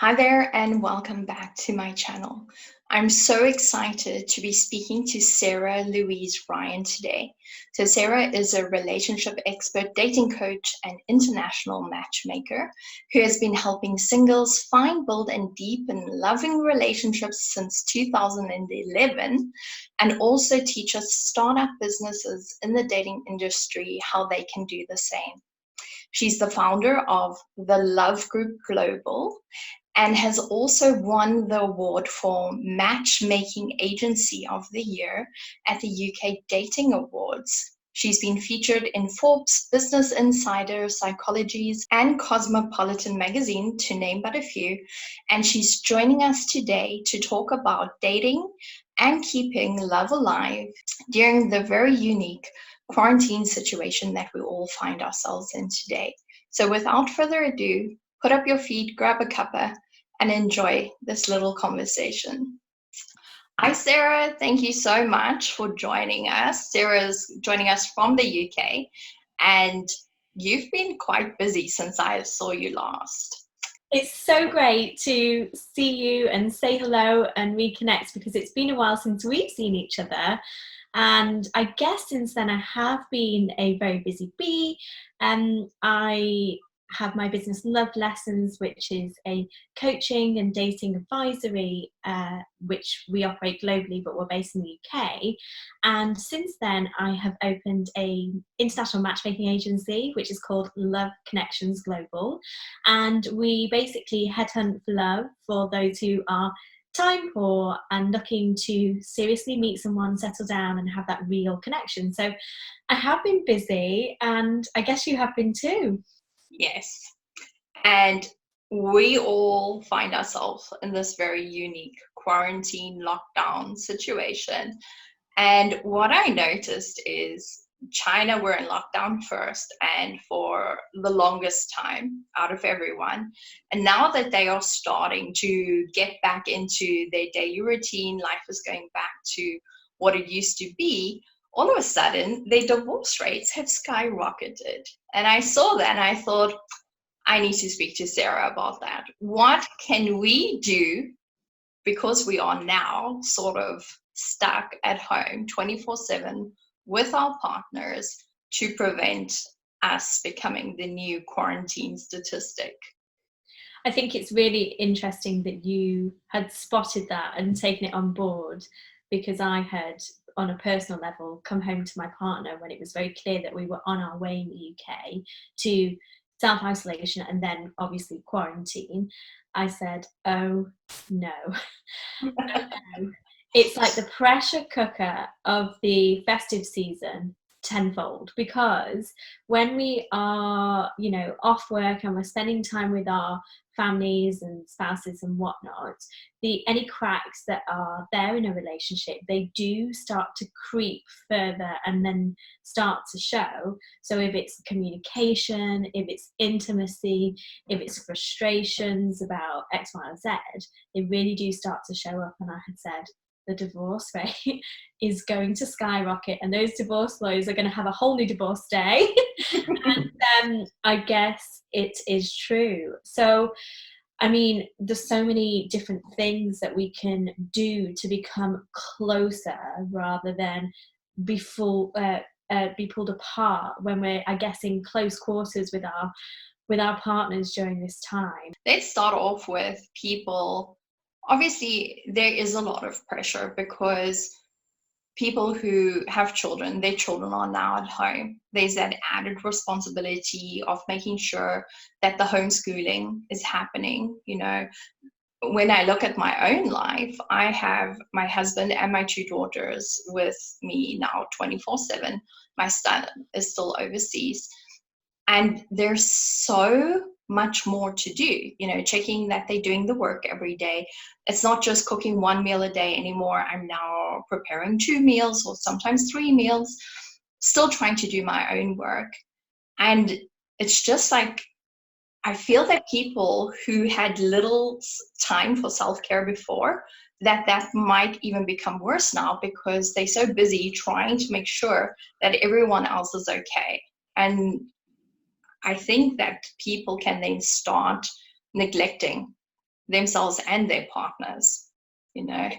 Hi there, and welcome back to my channel. I'm so excited to be speaking to Sarah Louise Ryan today. So, Sarah is a relationship expert, dating coach, and international matchmaker who has been helping singles find, build, and deepen loving relationships since 2011, and also teaches startup businesses in the dating industry how they can do the same. She's the founder of the Love Group Global and has also won the award for Matchmaking Agency of the Year at the UK Dating Awards. She's been featured in Forbes, Business Insider, Psychologies, and Cosmopolitan magazine, to name but a few. And she's joining us today to talk about dating and keeping love alive during the very unique quarantine situation that we all find ourselves in today. So without further ado, put up your feet, grab a cuppa, and enjoy this little conversation. Hi, Sarah. Thank you so much for joining us. Sarah's joining us from the UK, and you've been quite busy since I saw you last. It's so great to see you and say hello and reconnect because it's been a while since we've seen each other. And I guess since then I have been a very busy bee. I have my business Love Lessons, which is a coaching and dating advisory, which we operate globally, but we're based in the UK. And since then, I have opened a international matchmaking agency, which is called Love Connections Global. And we basically headhunt for love for those who are time poor and looking to seriously meet someone, settle down, and have that real connection. So I have been busy, and I guess you have been too. Yes. And we all find ourselves in this very unique quarantine lockdown situation. And what I noticed is China were in lockdown first and for the longest time out of everyone. And now that they are starting to get back into their daily routine, life is going back to what it used to be, all of a sudden their divorce rates have skyrocketed. And I saw that and I thought, I need to speak to Sarah about that. What can we do, because we are now sort of stuck at home 24/7 with our partners, to prevent us becoming the new quarantine statistic? I think it's really interesting that you had spotted that and taken it on board, because I had, on a personal level, come home to my partner when it was very clear that we were on our way in the UK to self-isolation and then obviously quarantine. I said, oh no. It's like the pressure cooker of the festive season tenfold, because when we are, off work and we're spending time with our families and spouses and whatnot, any cracks that are there in a relationship, they do start to creep further and then start to show. So if it's communication, if it's intimacy, if it's frustrations about X, Y, or Z, they really do start to show up. And I had said, the divorce rate is going to skyrocket, and those divorce lawyers are going to have a whole new divorce day. And I guess it is true. So, I mean, there's so many different things that we can do to become closer rather than be pulled apart when we're, I guess, in close quarters with our partners during this time. Let's start off with people. Obviously, there is a lot of pressure because people who have children, their children are now at home. There's that added responsibility of making sure that the homeschooling is happening. When I look at my own life, I have my husband and my two daughters with me now 24/7. My son is still overseas. And there's so much more to do, checking that they're doing the work every day. It's not just cooking one meal a day anymore. I'm now preparing 2 meals or sometimes 3 meals, still trying to do my own work. And it's just like, I feel that people who had little time for self-care before, that might even become worse now because they're so busy trying to make sure that everyone else is okay. And I think that people can then start neglecting themselves and their partners, you know. I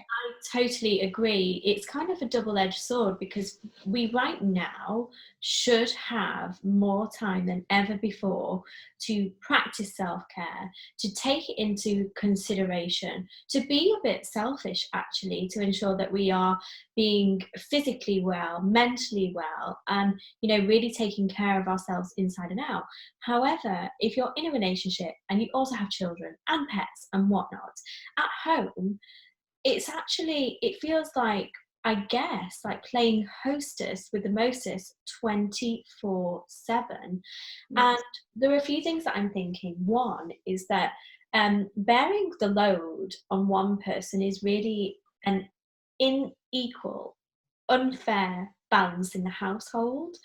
totally agree. It's kind of a double-edged sword because we right now should have more time than ever before to practice self-care, to take it into consideration, to be a bit selfish actually, to ensure that we are being physically well, mentally well, and really taking care of ourselves inside and out. However, if you're in a relationship and you also have children and pets and whatnot at home, it feels like, I guess, like playing hostess with the mostest 24/7. And Yes. there are a few things that I'm thinking. One is that bearing the load on one person is really an unequal, unfair balance in the household.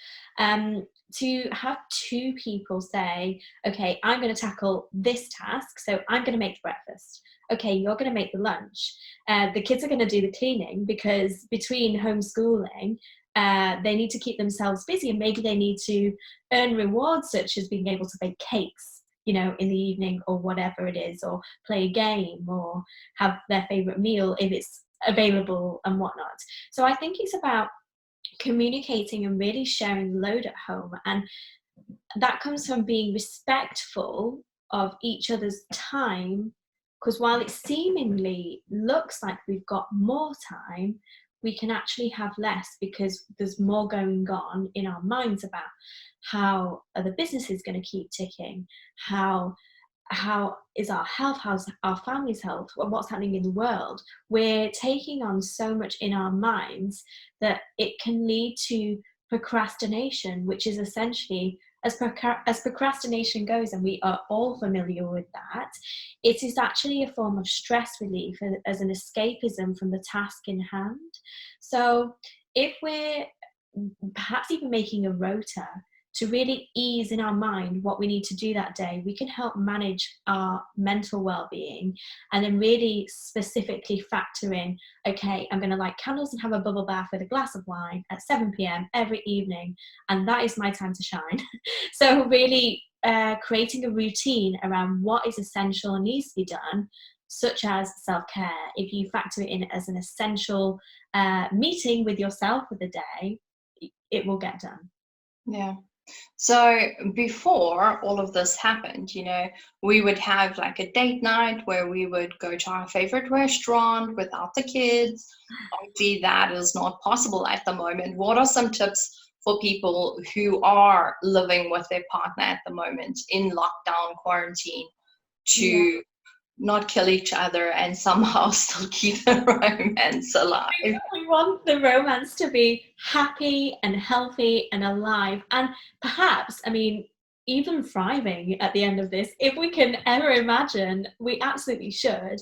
To have two people say, okay, I'm going to tackle this task, so I'm going to make the breakfast. Okay, you're going to make the lunch. The kids are going to do the cleaning because between homeschooling, they need to keep themselves busy, and maybe they need to earn rewards such as being able to bake cakes, in the evening or whatever it is, or play a game or have their favorite meal if it's available and whatnot. So I think it's about communicating and really sharing the load at home. And that comes from being respectful of each other's time, because while it seemingly looks like we've got more time, we can actually have less because there's more going on in our minds about how are the businesses going to keep ticking, how is our health, how's our family's health, what's happening in the world. We're taking on so much in our minds that it can lead to procrastination, which is essentially, as procrastination goes, and we are all familiar with that, it is actually a form of stress relief as an escapism from the task in hand. So if we're perhaps even making a rota to really ease in our mind what we need to do that day, we can help manage our mental well-being, and then really specifically factor in, okay, I'm going to light candles and have a bubble bath with a glass of wine at 7 p.m. every evening, and that is my time to shine. So really creating a routine around what is essential and needs to be done, such as self-care. If you factor it in as an essential meeting with yourself for the day, it will get done. Yeah. So before all of this happened, we would have like a date night where we would go to our favorite restaurant without the kids. Obviously, that is not possible at the moment. What are some tips for people who are living with their partner at the moment in lockdown quarantine Yeah. to not kill each other and somehow still keep the romance alive? We want the romance to be happy and healthy and alive, and perhaps, I mean, even thriving at the end of this, if we can ever imagine, we absolutely should.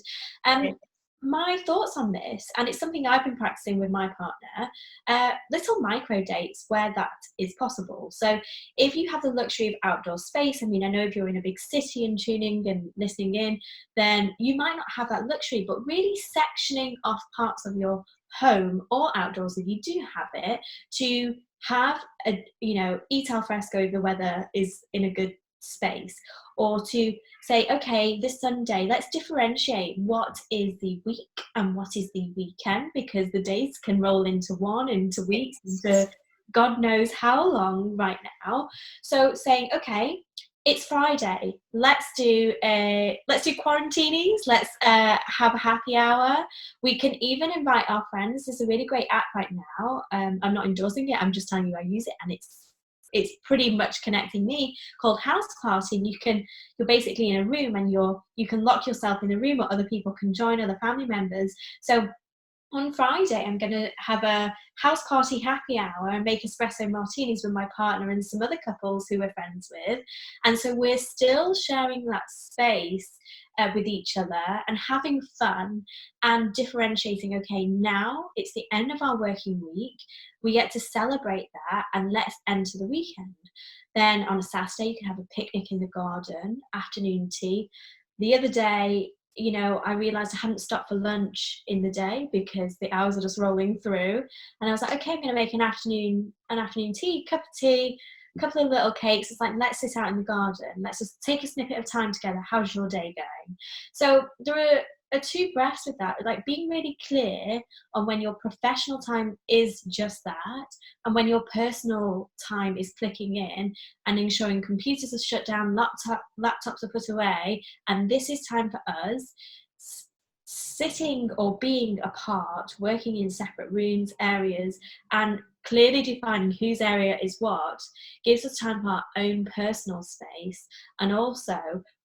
My thoughts on this, and it's something I've been practicing with my partner, little micro dates where that is possible. So if you have the luxury of outdoor space, I mean, I know if you're in a big city and tuning and listening in, then you might not have that luxury, but really sectioning off parts of your home or outdoors, if you do have it, to have eat al fresco if the weather is in a good space, or to say, okay, this Sunday, let's differentiate what is the week and what is the weekend, because the days can roll into one, into weeks, into God knows how long right now. So saying, okay, it's Friday. Let's do quarantinis. Let's have a happy hour. We can even invite our friends. There's a really great app right now. I'm not endorsing it. I'm just telling you I use it, and it's pretty much connecting me, called House Party. And you're basically in a room, and you can lock yourself in a room, or other people can join, other family members. So on Friday, I'm going to have a house party happy hour and make espresso martinis with my partner and some other couples who we're friends with. And so we're still sharing that space with each other and having fun and differentiating, okay, now it's the end of our working week. We get to celebrate that, and let's enter the weekend. Then on a Saturday, you can have a picnic in the garden, afternoon tea. The other day, I realized I hadn't stopped for lunch in the day because the hours are just rolling through. And I was like, okay, I'm going to make an afternoon tea, cup of tea, couple of little cakes. It's like, let's sit out in the garden. Let's just take a snippet of time together. How's your day going? So there are two breaths with that, like being really clear on when your professional time is just that, and when your personal time is clicking in, and ensuring computers are shut down, laptops are put away, and this is time for us. Sitting or being apart, working in separate rooms, areas, and clearly defining whose area is what gives us time for our own personal space, and also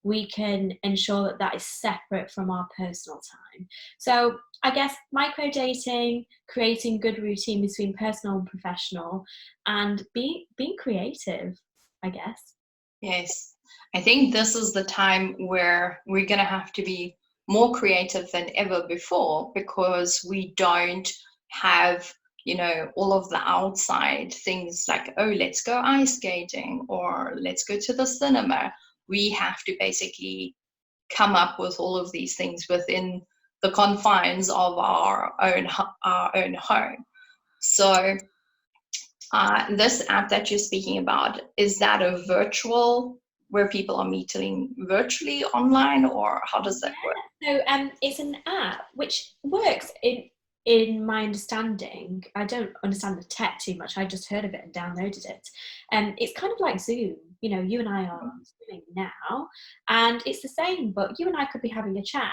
we can ensure that that is separate from our personal time. So I guess micro dating, creating good routine between personal and professional, and being creative, I guess. Yes. I think this is the time where we're going to have to be more creative than ever before, because we don't have, all of the outside things like, oh, let's go ice skating or let's go to the cinema. We have to basically come up with all of these things within the confines of our own home. So this app that you're speaking about, is that a virtual, where people are meeting virtually online, or how does that work? So it's an app which works in my understanding. I don't understand the tech too much. I just heard of it and downloaded it. It's kind of like Zoom. You and I are Zooming now, and it's the same. But you and I could be having a chat,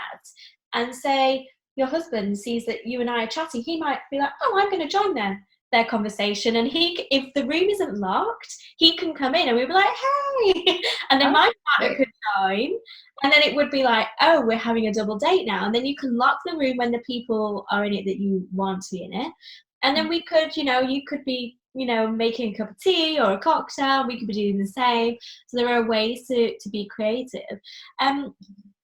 and say your husband sees that you and I are chatting. He might be like, "Oh, I'm going to join their conversation," and if the room isn't locked, he can come in, and we'd be like, "Hey," and then my partner could join. And then it would be like, oh, we're having a double date now. And then you can lock the room when the people are in it that you want to be in it. And then we could, you could be, making a cup of tea or a cocktail. We could be doing the same. So there are ways to be creative.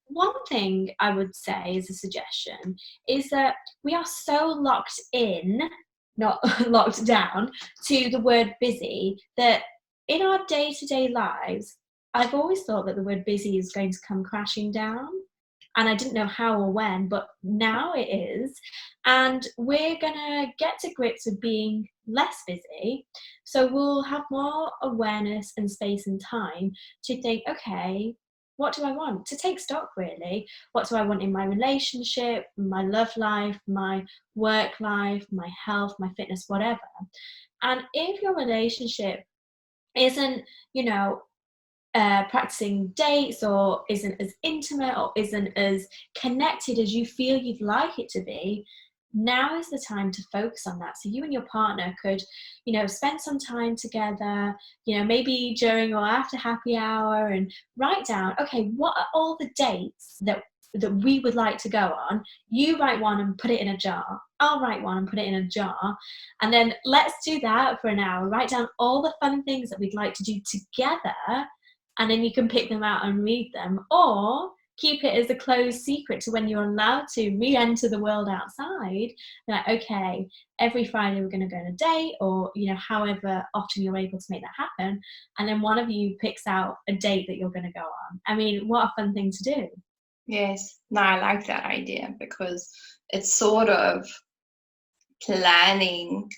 One thing I would say as a suggestion is that we are so locked in, not locked down, to the word busy, that in our day-to-day lives, I've always thought that the word busy is going to come crashing down, and I didn't know how or when, but now it is. And we're going to get to grips with being less busy. So we'll have more awareness and space and time to think, okay, what do I want? To take stock, really. What do I want in my relationship, my love life, my work life, my health, my fitness, whatever. And if your relationship isn't, practicing dates, or isn't as intimate, or isn't as connected as you feel you'd like it to be, now is the time to focus on that. So you and your partner could, spend some time together, maybe during or after happy hour, and write down, okay, what are all the dates that we would like to go on? You write one and put it in a jar. I'll write one and put it in a jar. And then let's do that for an hour. Write down all the fun things that we'd like to do together, and then you can pick them out and read them, or keep it as a closed secret to when you're allowed to re-enter the world outside. Like, okay, every Friday we're going to go on a date, or however often you're able to make that happen, and then one of you picks out a date that you're going to go on. I mean, what a fun thing to do. Yes, no, I like that idea, because it's sort of planning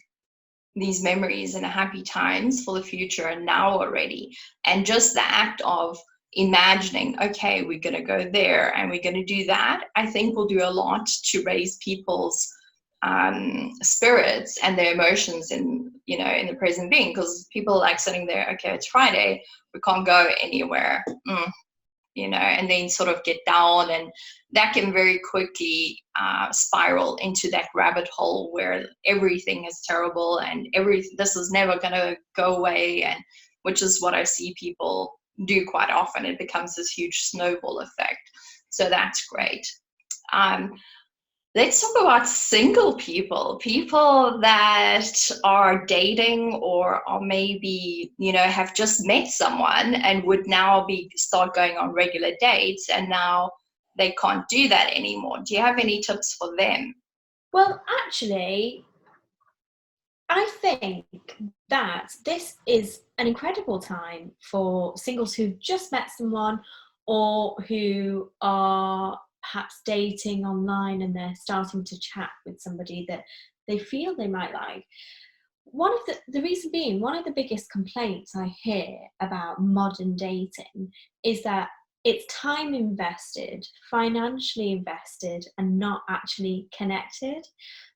these memories and happy times for the future and now already. And just the act of imagining, okay, we're going to go there and we're going to do that, I think will do a lot to raise people's spirits and their emotions in the present being, because people are like sitting there, okay, it's Friday, we can't go anywhere, and then sort of get down, and that can very quickly spiral into that rabbit hole where everything is terrible and this is never going to go away, and which is what I see people do quite often. It becomes this huge snowball effect. So that's great. Let's talk about single people that are dating, or maybe, have just met someone and would now start going on regular dates, and now they can't do that anymore. Do you have any tips for them? Well, actually, I think that this is an incredible time for singles who've just met someone, or who are perhaps dating online and they're starting to chat with somebody that they feel they might like. one of the reason being, one of the biggest complaints I hear about modern dating is that it's time invested, financially invested, and not actually connected.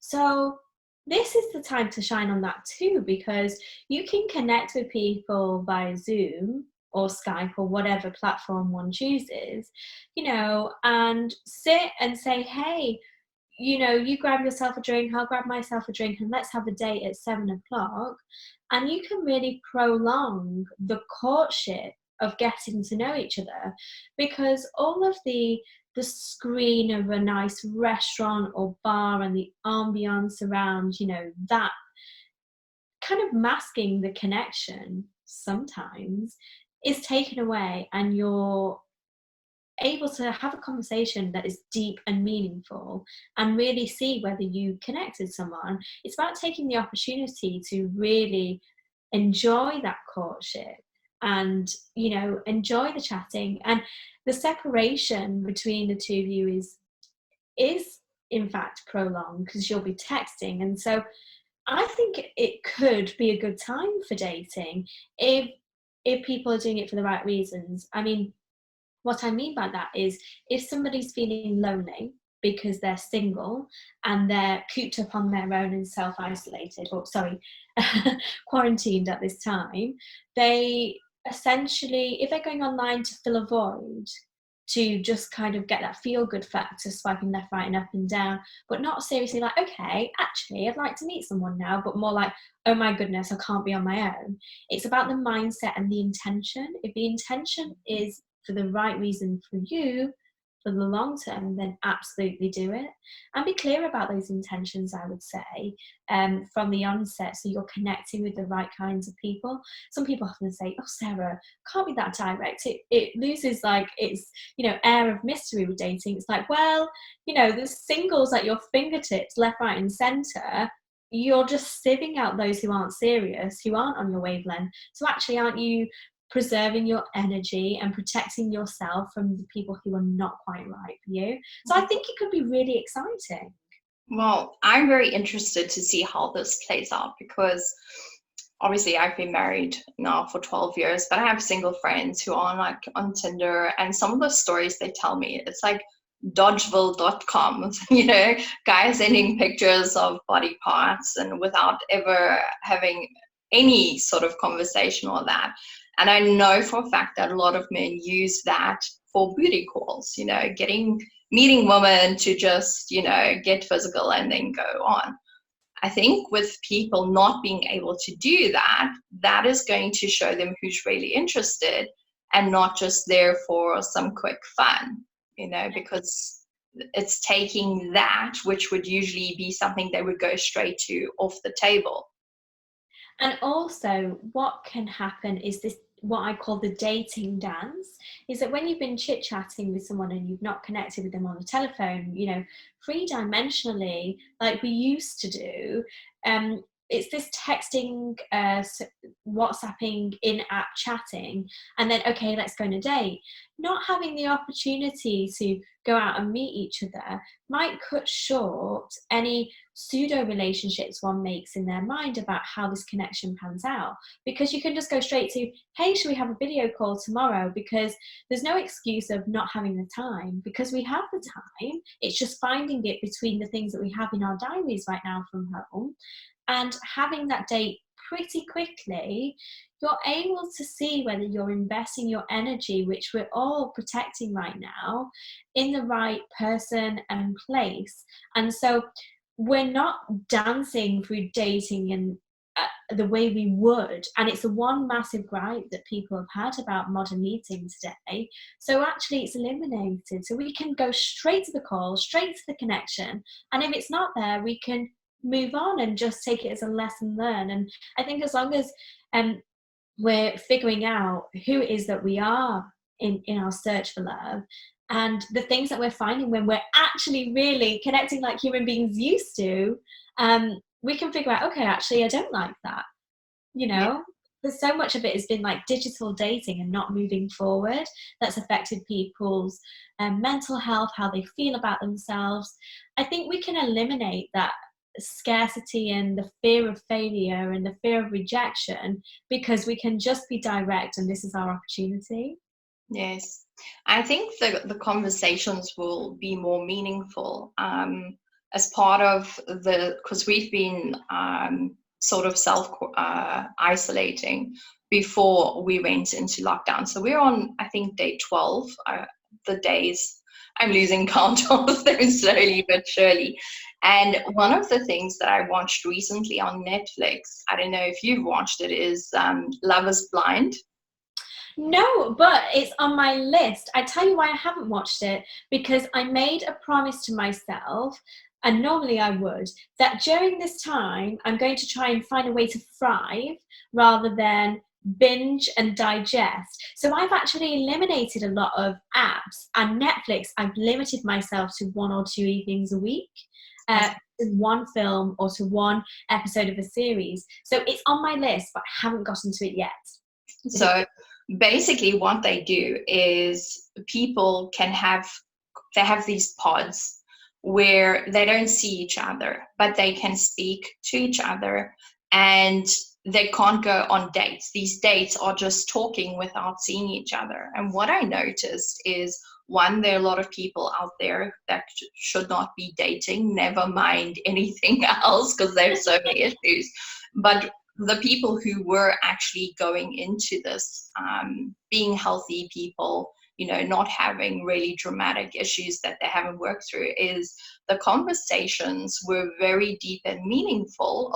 So this is the time to shine on that too, because you can connect with people via Zoom or Skype or whatever platform one chooses, and sit and say, hey, you grab yourself a drink, I'll grab myself a drink, and let's have a date at 7 o'clock. And you can really prolong the courtship of getting to know each other, because all of the screen of a nice restaurant or bar and the ambience around, that kind of masking the connection sometimes is taken away, and you're able to have a conversation that is deep and meaningful and really see whether you connect with someone. It's about taking the opportunity to really enjoy that courtship and, enjoy the chatting. And the separation between the two of you is in fact prolonged, because you'll be texting. And so I think it could be a good time for dating if people are doing it for the right reasons. I mean, what I mean by that is, if somebody's feeling lonely because they're single and they're cooped up on their own and self-isolated, quarantined at this time, they essentially, if they're going online to fill a void, to just kind of get that feel-good factor, swiping left, right, and up and down, but not seriously like, okay, actually, I'd like to meet someone now, but more like, oh my goodness, I can't be on my own. It's about the mindset and the intention. If the intention is for the right reason for you, for the long term, then absolutely do it. And be clear about those intentions, I would say, from the onset, so you're connecting with the right kinds of people. Some people often say, oh, Sarah, can't be that direct. It loses like its, air of mystery with dating. It's like, well, there's singles at your fingertips, left, right, and centre. You're just sieving out those who aren't serious, who aren't on your wavelength. So actually, aren't you preserving your energy and protecting yourself from the people who are not quite right for you? So I think it could be really exciting. Well, I'm very interested to see how this plays out, because obviously I've been married now for 12 years, but I have single friends who are like on Tinder, and some of the stories they tell me, it's like dodgeville.com, guys sending pictures of body parts and without ever having any sort of conversation or that. And I know for a fact that a lot of men use that for booty calls, meeting women to just, get physical and then go on. I think with people not being able to do that, that is going to show them who's really interested and not just there for some quick fun, because it's taking that, which would usually be something they would go straight to, off the table. And also, what can happen is this, what I call the dating dance, is that when you've been chit-chatting with someone and you've not connected with them on the telephone, three-dimensionally, like we used to do, it's this texting, WhatsApping, in-app chatting, and then, okay, let's go on a date. Not having the opportunity to go out and meet each other might cut short any pseudo relationships one makes in their mind about how this connection pans out, because you can just go straight to, hey, should we have a video call tomorrow? Because there's no excuse of not having the time, because we have the time. It's just finding it between the things that we have in our diaries right now from home, and having that date pretty quickly. You're able to see whether you're investing your energy, which we're all protecting right now, in the right person and place. And so we're not dancing through dating and the way we would. And it's the one massive gripe that people have had about modern meeting today. So actually it's eliminated. So we can go straight to the call, straight to the connection. And if it's not there, we can move on and just take it as a lesson learned. And I think as long as we're figuring out who it is that we are in our search for love, and the things that we're finding when we're actually really connecting like human beings used to, we can figure out, okay, actually, I don't like that. There's so much of it has been like digital dating and not moving forward that's affected people's mental health, how they feel about themselves. I think we can eliminate that scarcity and the fear of failure and the fear of rejection, because we can just be direct and this is our opportunity. Yes. I think the conversations will be more meaningful as part of because we've been sort of self isolating before we went into lockdown. So we're on, I think, day 12. The days, I'm losing count of them slowly but surely. And one of the things that I watched recently on Netflix, I don't know if you've watched it, is Love is Blind. No, but it's on my list. I tell you why I haven't watched it, because I made a promise to myself, and normally I would, that during this time I'm going to try and find a way to thrive rather than binge and digest. So I've actually eliminated a lot of apps, and Netflix, I've limited myself to 1 or 2 evenings a week. To one film or to one episode of a series. So it's on my list, but I haven't gotten to it yet. So basically what they do is people they have these pods where they don't see each other, but they can speak to each other, and they can't go on dates. These dates are just talking without seeing each other. And what I noticed is, one, there are a lot of people out there that should not be dating, never mind anything else, because there's so many issues. But the people who were actually going into this, being healthy people, not having really dramatic issues that they haven't worked through, is the conversations were very deep and meaningful.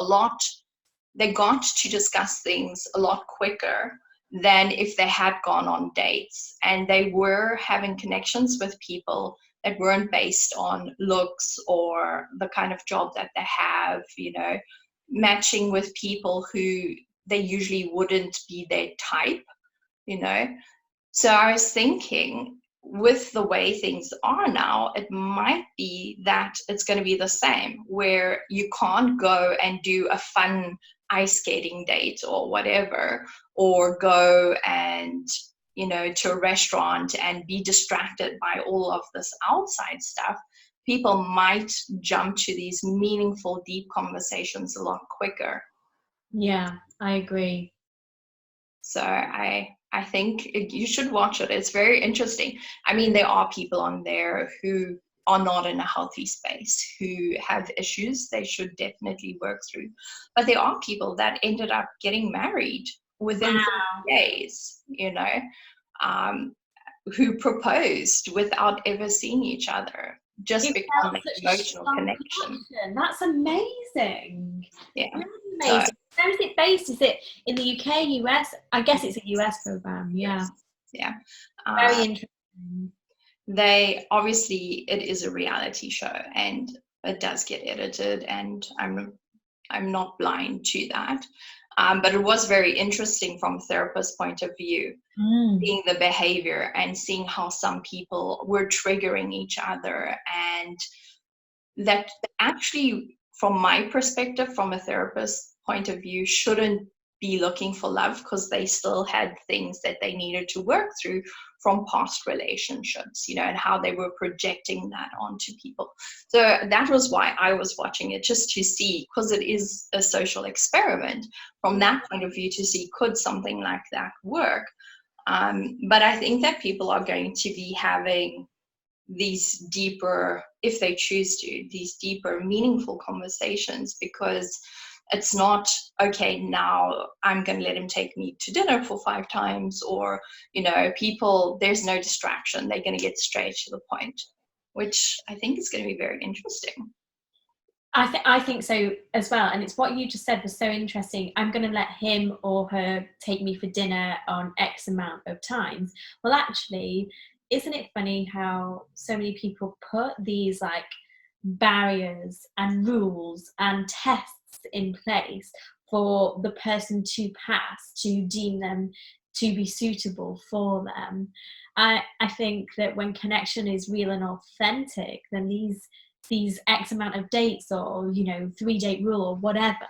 They got to discuss things a lot quicker than if they had gone on dates, and they were having connections with people that weren't based on looks or the kind of job that they have, matching with people who they usually wouldn't be their type. So I was thinking, with the way things are now, it might be that it's going to be the same, where you can't go and do a fun ice skating date or whatever, or go and to a restaurant and be distracted by all of this outside stuff. People might jump to these meaningful, deep conversations a lot quicker. Yeah, I agree. So I think you should watch it. It's very interesting. I mean, there are people on there who are not in a healthy space, who have issues they should definitely work through. But there are people that ended up getting married within 30 days, who proposed without ever seeing each other, just because of the emotional connection. That's amazing. Yeah. Amazing. So, where is it based? Is it in the UK, US? I guess it's a US program. Yeah. Yeah. Very interesting. It is a reality show, and it does get edited, and I'm not blind to that. But it was very interesting from a therapist's point of view, seeing the behavior and seeing how some people were triggering each other, and that actually, from my perspective, from a therapist's point of view, shouldn't be looking for love, because they still had things that they needed to work through from past relationships, and how they were projecting that onto people. So that was why I was watching it, just to see, because it is a social experiment from that point of view, to see, could something like that work? But I think that people are going to be having these deeper, if they choose to, these deeper, meaningful conversations, because it's not, okay, now I'm going to let him take me to dinner for 5 times, or, people, there's no distraction. They're going to get straight to the point, which I think is going to be very interesting. I think so as well. And it's what you just said was so interesting. I'm going to let him or her take me for dinner on X amount of times. Well, actually, isn't it funny how so many people put these like barriers and rules and tests in place for the person to pass, to deem them to be suitable for them? I think that when connection is real and authentic, then these X amount of dates, or 3-date rule or whatever,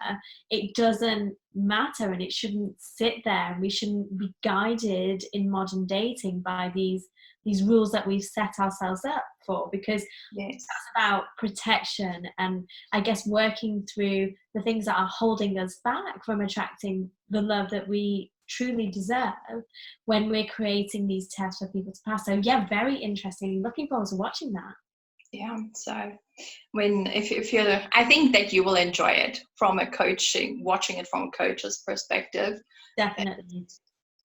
it doesn't matter, and it shouldn't sit there, and we shouldn't be guided in modern dating by these rules that we've set ourselves up for, because Yes. that's about protection and, I guess, working through the things that are holding us back from attracting the love that we truly deserve when we're creating these tests for people to pass. So yeah, very interesting. Looking forward to watching that. Yeah. So if you're, I think that you will enjoy it from a watching it from a coach's perspective. Definitely.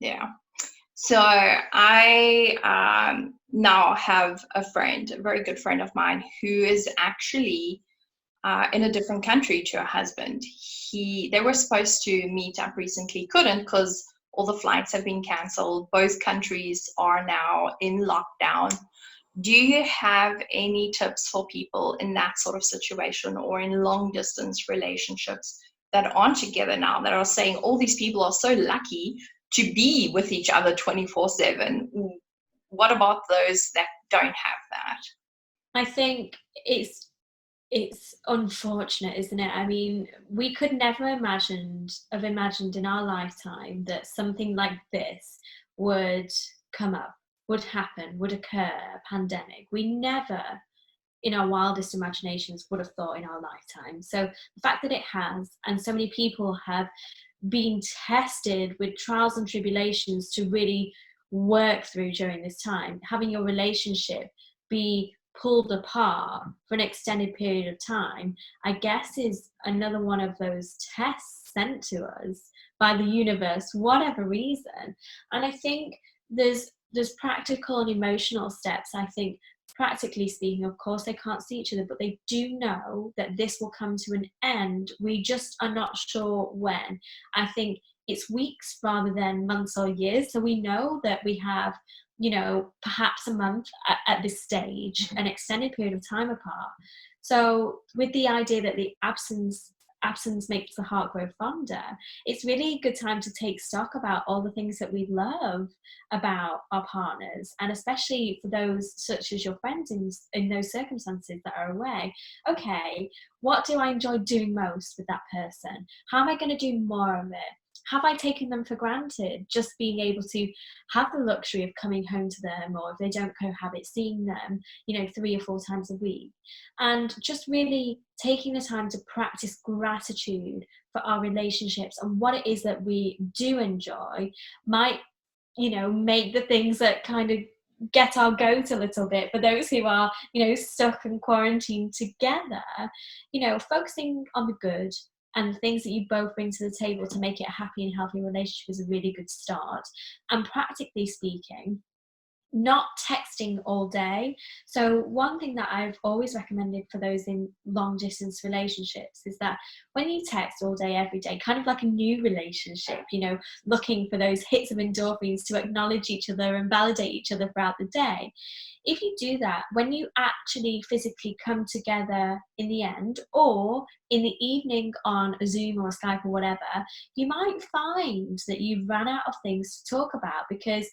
Yeah. So I now have a friend, a very good friend of mine, who is actually in a different country to her husband. They were supposed to meet up recently, couldn't, because all the flights have been cancelled. Both countries are now in lockdown. Do you have any tips for people in that sort of situation, or in long distance relationships that aren't together now, that are saying all these people are so lucky to be with each other 24/7? What about those that don't have that? I think it's unfortunate, isn't it? I mean, we could never have imagined in our lifetime that something like this would come up, would happen, would occur, a pandemic. We never, in our wildest imaginations, would have thought in our lifetime. So the fact that it has, and so many people have been tested with trials and tribulations to really work through during this time, having your relationship be pulled apart for an extended period of time, I guess is another one of those tests sent to us by the universe, whatever reason. And I think there's practical and emotional steps. I think, practically speaking, of course, they can't see each other, but they do know that this will come to an end. We just are not sure when. I think it's weeks rather than months or years. So we know that we have, perhaps a month at this stage, an extended period of time apart. So with the idea that the absence makes the heart grow fonder, it's really a good time to take stock about all the things that we love about our partners, and especially for those such as your friends in those circumstances that are away. Okay, what do I enjoy doing most with that person? How am I going to do more of it? Have I taken them for granted? Just being able to have the luxury of coming home to them, or if they don't cohabit, seeing them, 3 or 4 times a week. And just really taking the time to practice gratitude for our relationships and what it is that we do enjoy might, make the things that kind of get our goat a little bit. For those who are, stuck and quarantined together, focusing on the good and the things that you both bring to the table to make it a happy and healthy relationship is a really good start. And practically speaking, not texting all day. So one thing that I've always recommended for those in long distance relationships is that when you text all day every day, kind of like a new relationship, looking for those hits of endorphins to acknowledge each other and validate each other throughout the day, if you do that, when you actually physically come together in the end, or in the evening on a Zoom or a Skype or whatever, you might find that you've run out of things to talk about. Because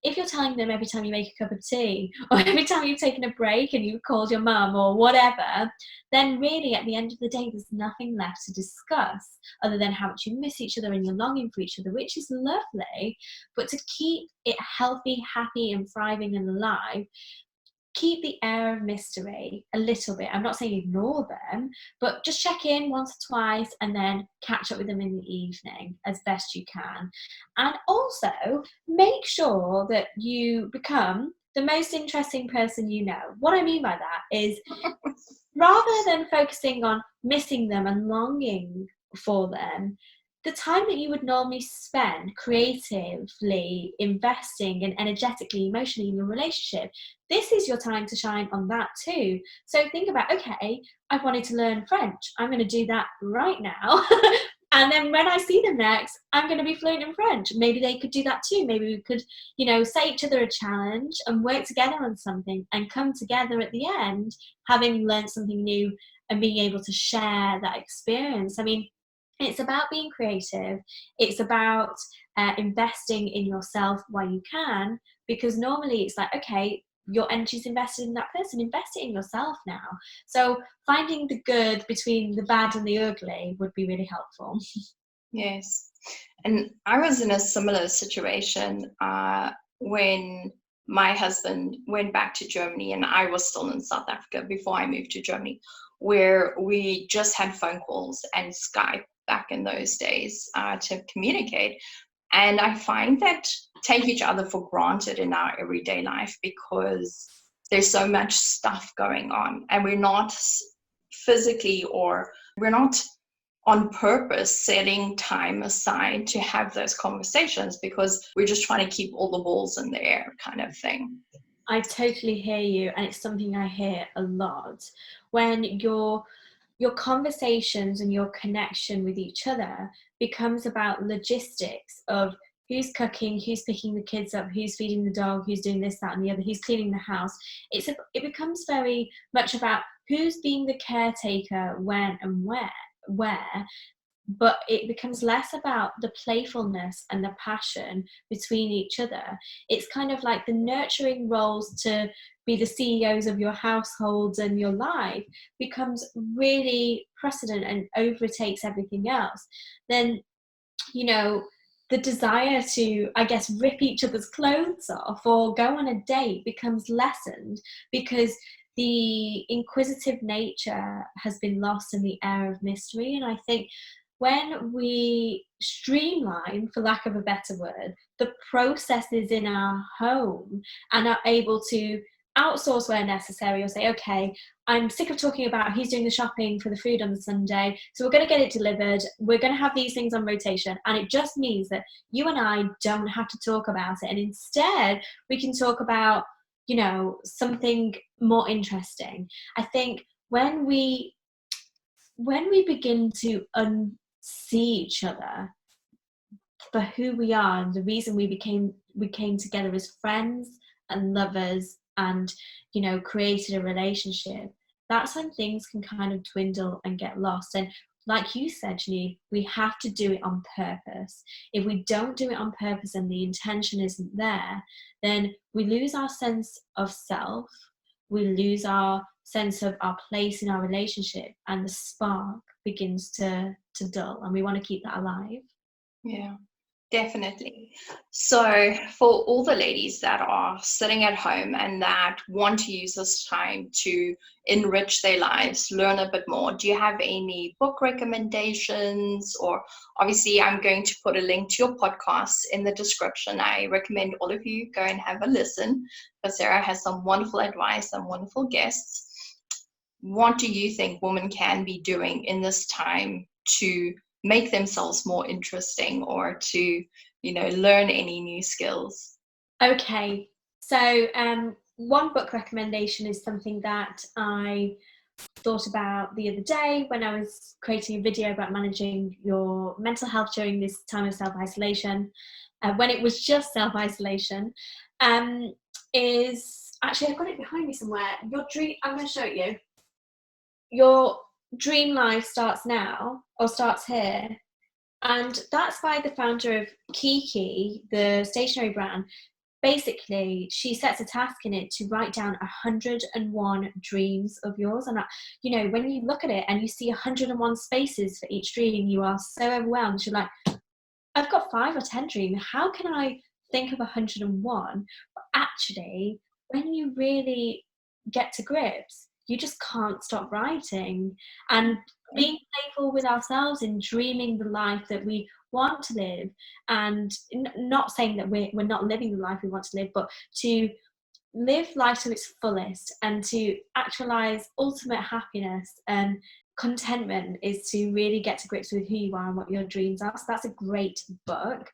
if you're telling them every time you make a cup of tea, or every time you've taken a break and you've called your mum or whatever, then really at the end of the day, there's nothing left to discuss other than how much you miss each other and you're longing for each other, which is lovely. But to keep it healthy, happy and thriving and alive, keep the air of mystery a little bit. I'm not saying ignore them, but just check in once or twice and then catch up with them in the evening as best you can. And also make sure that you become the most interesting person you know. What I mean by that is, rather than focusing on missing them and longing for them, the time that you would normally spend creatively investing and energetically, emotionally in your relationship, this is your time to shine on that too. So think about, okay, I wanted to learn French. I'm going to do that right now. And then when I see them next, I'm going to be fluent in French. Maybe they could do that too. Maybe we could, set each other a challenge and work together on something and come together at the end, having learned something new and being able to share that experience. I mean, it's about being creative. It's about investing in yourself while you can, because normally it's like, okay, your energy's invested in that person, invest it in yourself now. So finding the good between the bad and the ugly would be really helpful. Yes. And I was in a similar situation when my husband went back to Germany and I was still in South Africa before I moved to Germany, where we just had phone calls and Skype back in those days to communicate. And I find that take each other for granted in our everyday life because there's so much stuff going on and we're not physically or we're not on purpose setting time aside to have those conversations because we're just trying to keep all the balls in the air kind of thing. I totally hear you, and it's something I hear a lot when your conversations and your connection with each other becomes about logistics of who's cooking, who's picking the kids up, who's feeding the dog, who's doing this, that, and the other, who's cleaning the house. It becomes very much about who's being the caretaker, when and where, but it becomes less about the playfulness and the passion between each other. It's kind of like the nurturing roles to be the CEOs of your households and your life becomes really precedent and overtakes everything else. Then, you know, the desire to, I guess, rip each other's clothes off or go on a date becomes lessened because the inquisitive nature has been lost in the air of mystery. And I think when we streamline, for lack of a better word, the processes in our home and are able to outsource where necessary or say, okay, I'm sick of talking about who's doing the shopping for the food on the Sunday, so we're going to get it delivered, we're going to have these things on rotation, and it just means that you and I don't have to talk about it, and instead we can talk about, you know, something more interesting. I think when we begin to see each other for who we are and the reason we came together as friends and lovers and, you know, created a relationship, that's when things can kind of dwindle and get lost. And like you said, Janine, we have to do it on purpose. If we don't do it on purpose and the intention isn't there, then we lose our sense of self, we lose our sense of our place in our relationship, and the spark begins to dull, and we want to keep that alive. Yeah. Definitely. So, for all the ladies that are sitting at home and that want to use this time to enrich their lives, learn a bit more, do you have any book recommendations? Or obviously, I'm going to put a link to your podcast in the description. I recommend all of you go and have a listen because Sarah has some wonderful advice and wonderful guests. What do you think women can be doing in this time to make themselves more interesting or to, you know, learn any new skills? Okay, so one book recommendation is something that I thought about the other day when I was creating a video about managing your mental health during this time of self-isolation, when it was just self-isolation, is actually, I've got it behind me somewhere. Your dream, I'm going to show it you. Your dream life starts now, or starts here. And that's by the founder of Kiki, the stationery brand. Basically, she sets a task in it to write down 101 dreams of yours. And, you know, when you look at it and you see 101 spaces for each dream, you are so overwhelmed. You're like, I've got 5 or 10 dreams. How can I think of 101? But actually, when you really get to grips, you just can't stop writing. And being playful with ourselves in dreaming the life that we want to live, and not saying that we're not living the life we want to live, but to live life to its fullest and to actualize ultimate happiness and contentment is to really get to grips with who you are and what your dreams are. So that's a great book.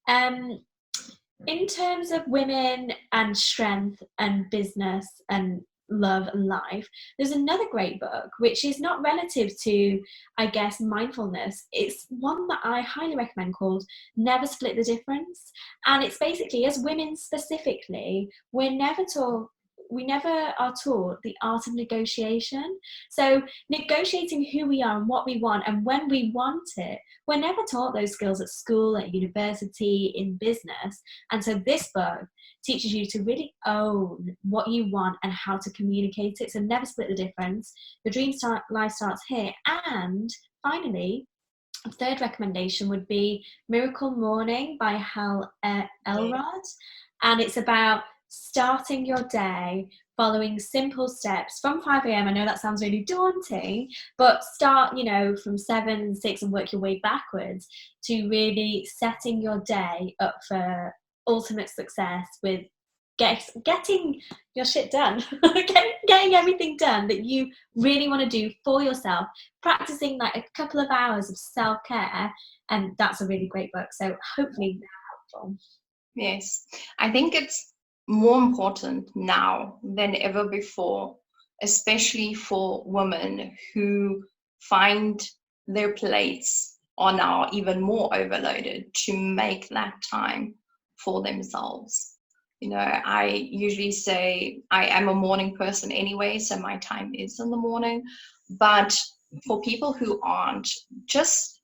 In terms of women and strength and business and love and life, there's another great book which is not relative to, I guess, mindfulness. It's one that I highly recommend called Never Split the Difference. And it's basically, as women specifically, we never are taught the art of negotiation. So negotiating who we are and what we want and when we want it, we're never taught those skills at school, at university, in business. And so this book teaches you to really own what you want and how to communicate it. So never split the difference. Your life starts here. And finally, a third recommendation would be Miracle Morning by Hal Elrod. And it's about starting your day, following simple steps from 5 a.m. I know that sounds really daunting, but start, from 7, 6 and work your way backwards to really setting your day up for ultimate success with getting your shit done, getting everything done that you really want to do for yourself, practicing like a couple of hours of self-care, and that's a really great book. So hopefully helpful. Yes, I think it's more important now than ever before, especially for women who find their plates are now even more overloaded, to make that time for themselves. I usually say I am a morning person anyway, so my time is in the morning. But for people who aren't, just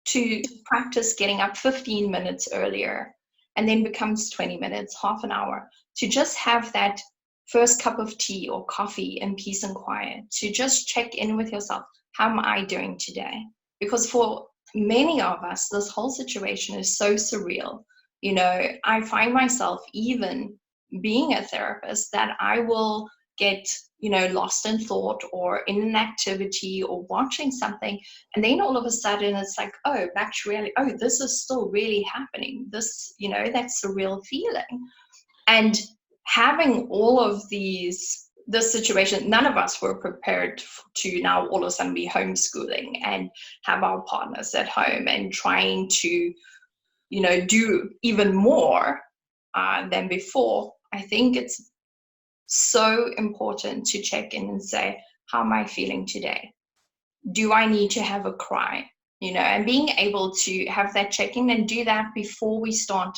to practice getting up 15 minutes earlier, and then becomes 20 minutes, half an hour, to just have that first cup of tea or coffee in peace and quiet, to just check in with yourself. How am I doing today? Because for many of us, this whole situation is so surreal. I find myself, even being a therapist, that I will get lost in thought or in an activity or watching something, and then all of a sudden it's like, oh, back to reality. Oh, this is still really happening. This, that's a real feeling. And having all of this situation, none of us were prepared to now all of a sudden be homeschooling and have our partners at home and trying to do even more than before. I think it's so important to check in and say, how am I feeling today? Do I need to have a cry? And being able to have that check-in and do that before we start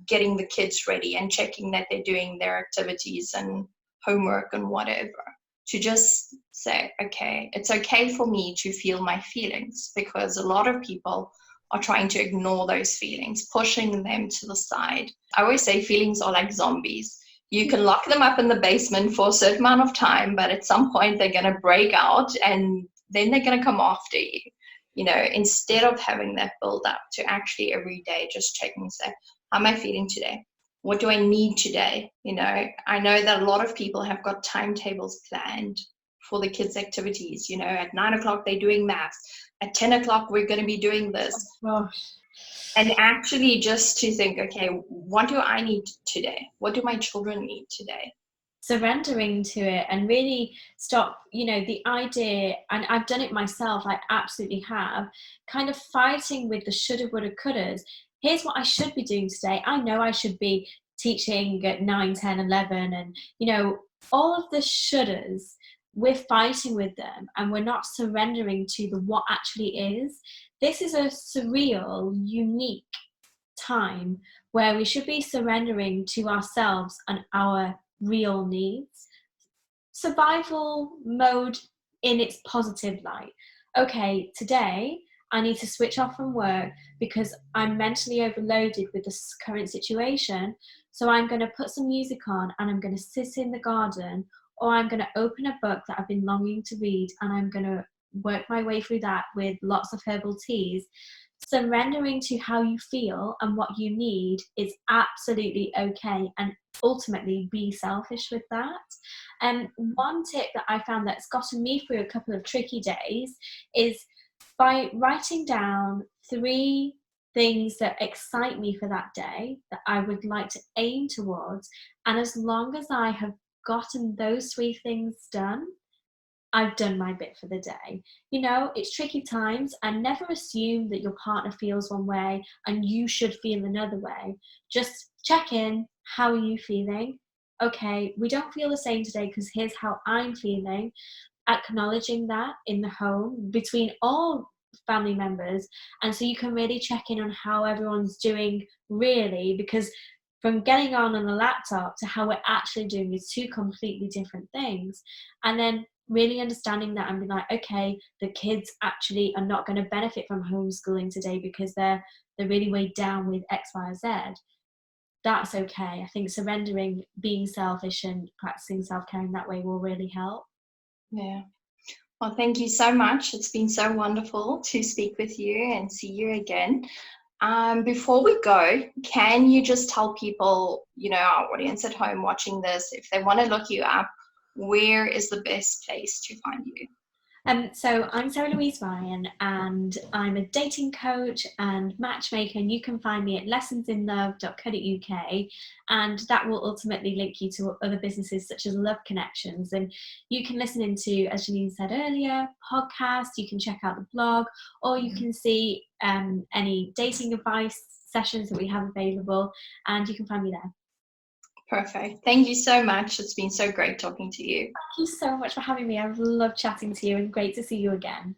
getting the kids ready and checking that they're doing their activities and homework and whatever. To just say, okay, it's okay for me to feel my feelings, because a lot of people are trying to ignore those feelings, pushing them to the side. I always say feelings are like zombies. You can lock them up in the basement for a certain amount of time, but at some point they're going to break out, and then they're going to come after you. Instead of having that build up, to actually every day just check and say, how am I feeling today? What do I need today? I know that a lot of people have got timetables planned for the kids' activities. At 9 o'clock, they're doing maths. At 10 o'clock, we're going to be doing this. Oh, gosh. And actually just to think, okay, what do I need today? What do my children need today? Surrendering to it and really stop, the idea, and I've done it myself, I absolutely have, kind of fighting with the shoulda, woulda, couldas. Here's what I should be doing today. I know I should be teaching at 9, 10, 11, and, all of the shouldas, we're fighting with them and we're not surrendering to the what actually is. This is a surreal, unique time where we should be surrendering to ourselves and our real needs. Survival mode in its positive light. Okay, today I need to switch off from work because I'm mentally overloaded with this current situation. So I'm going to put some music on and I'm going to sit in the garden, or I'm going to open a book that I've been longing to read and I'm going to work my way through that with lots of herbal teas. Surrendering to how you feel and what you need is absolutely okay, and ultimately be selfish with that. And one tip that I found that's gotten me through a couple of tricky days is by writing down 3 things that excite me for that day that I would like to aim towards. And as long as I have gotten those 3 things done, I've done my bit for the day. It's tricky times, and never assume that your partner feels one way and you should feel another way. Just check in. How are you feeling? Okay, we don't feel the same today because here's how I'm feeling. Acknowledging that in the home between all family members. And so you can really check in on how everyone's doing, really, because from getting on a laptop to how we're actually doing is 2 completely different things. And then really understanding that and being like, okay, the kids actually are not going to benefit from homeschooling today because they're really weighed down with X, Y, or Z. That's okay. I think surrendering, being selfish and practicing self-care in that way will really help. Yeah. Well, thank you so much. It's been so wonderful to speak with you and see you again. Before we go, can you just tell people, our audience at home watching this, if they want to look you up, where is the best place to find you? So I'm Sarah Louise Ryan, and I'm a dating coach and matchmaker, and you can find me at lessonsinlove.co.uk, and that will ultimately link you to other businesses such as Love Connections, and you can listen into, as Janine said earlier, podcasts, you can check out the blog, or you can see any dating advice sessions that we have available, and you can find me there. Perfect. Thank you so much. It's been so great talking to you. Thank you so much for having me. I've loved chatting to you, and great to see you again.